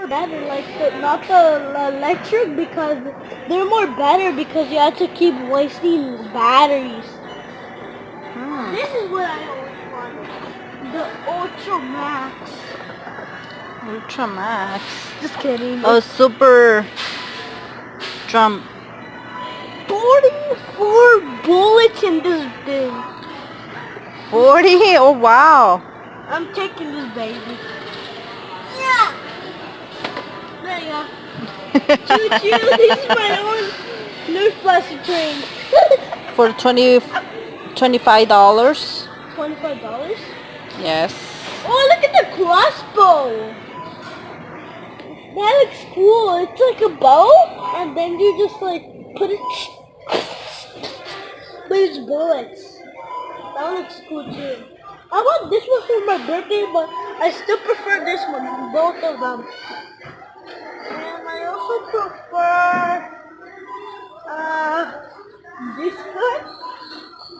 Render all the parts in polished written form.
better, like not the electric, because they're more better because you have to keep wasting batteries. This is what I always wanted. The Ultra Max. Ultra Max. Just kidding. Oh, super drum. 44 bullets in this thing. 40? Oh, wow. I'm taking this baby. Yeah. There you go. Choo choo. This is my own Nerf plastic train. For $25. $25? Yes. Oh, look at the crossbow. That looks cool. It's like a bow, and then you just like put it. But it's bullets. That looks cool too. I want this one for my birthday, but I still prefer this one. Both of them. And I also prefer this one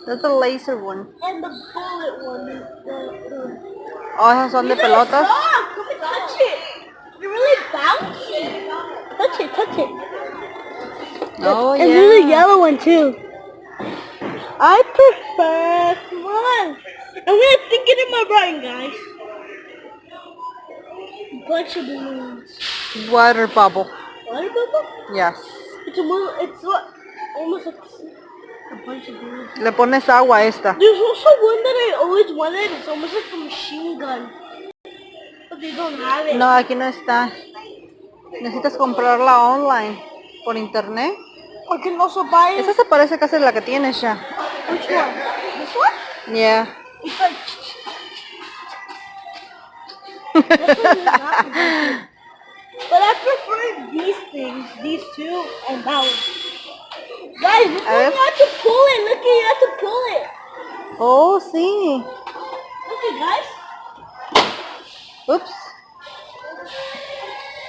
That's a laser one. and the bullet one. Oh, esas son de These are pelotas. soft. Come and touch it. They're really bouncy. Touch it, touch it. Oh, And there's a yeah. yellow one too. I prefer, come on. I'm gonna think it in my brain, guys. Bunch of balloons. Water bubble. Water bubble? Yes. It's almost like a bunch of balloons. Le pones agua a esta. There's also one that I always wanted. It's almost like a machine gun. But they don't have it. No, aquí no está. Necesitas comprarla online. Por internet. I can also buy it. Esa se parece casi a la que tienes ya. Which one? This one? Yeah. It's like... This one is not good. But I prefer these things, these two, and that one. Guys, this one you have to pull it. Look, you have to pull it. Oh, sí. Look it, guys. Oops.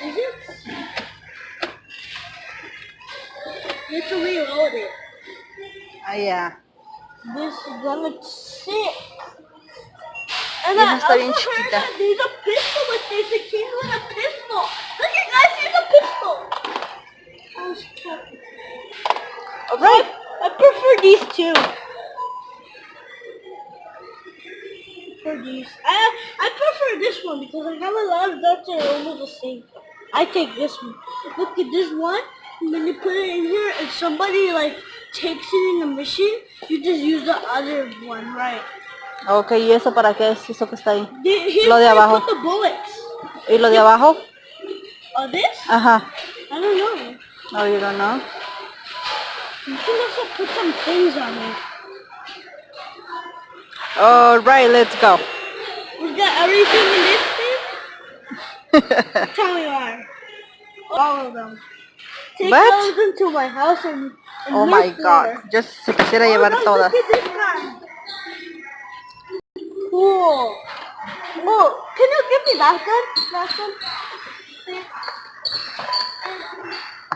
Is it? You have to reload it. Ah, yeah. This gun looks sick. And Y I esa also está bien heard chiquita. that there's a pistol with this. It came with a pistol. Look at guys, here's a pistol. Oh, shit. Right. I prefer these two. I prefer this one because I have a lot of guns that are almost the same. I take this one. Look at this one, and then you put it in here, and somebody like takes it in a mission. You just use the other one, right? Ok, ¿y eso para qué es? Eso que está ahí. Here's Lo de where you abajo. put the bullets. ¿Y lo de abajo? Oh, this? Ajá. I don't know. Oh, you don't know? You can also put some things on it. Alright, let's go. We got everything in this thing? Tell me why. All of them. Take What? those into my house and Oh live my there. god. Just se quisiera llevar no, todas. Look at this guy. Cool. Oh, can you give me that gun? That gun?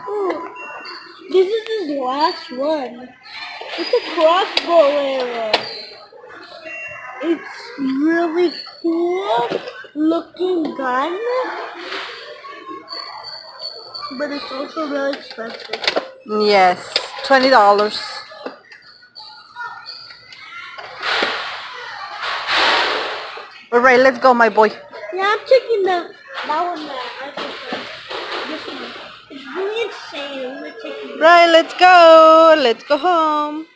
Ooh. This is his last one. It's a crossbow arrow. It's really cool looking gun, but it's also really expensive. Yes. $20. Alright, let's go, my boy. Yeah, I'm taking that one that I prefer. This one. It's really insane. I'm gonna take it. Right, let's go. Let's go home.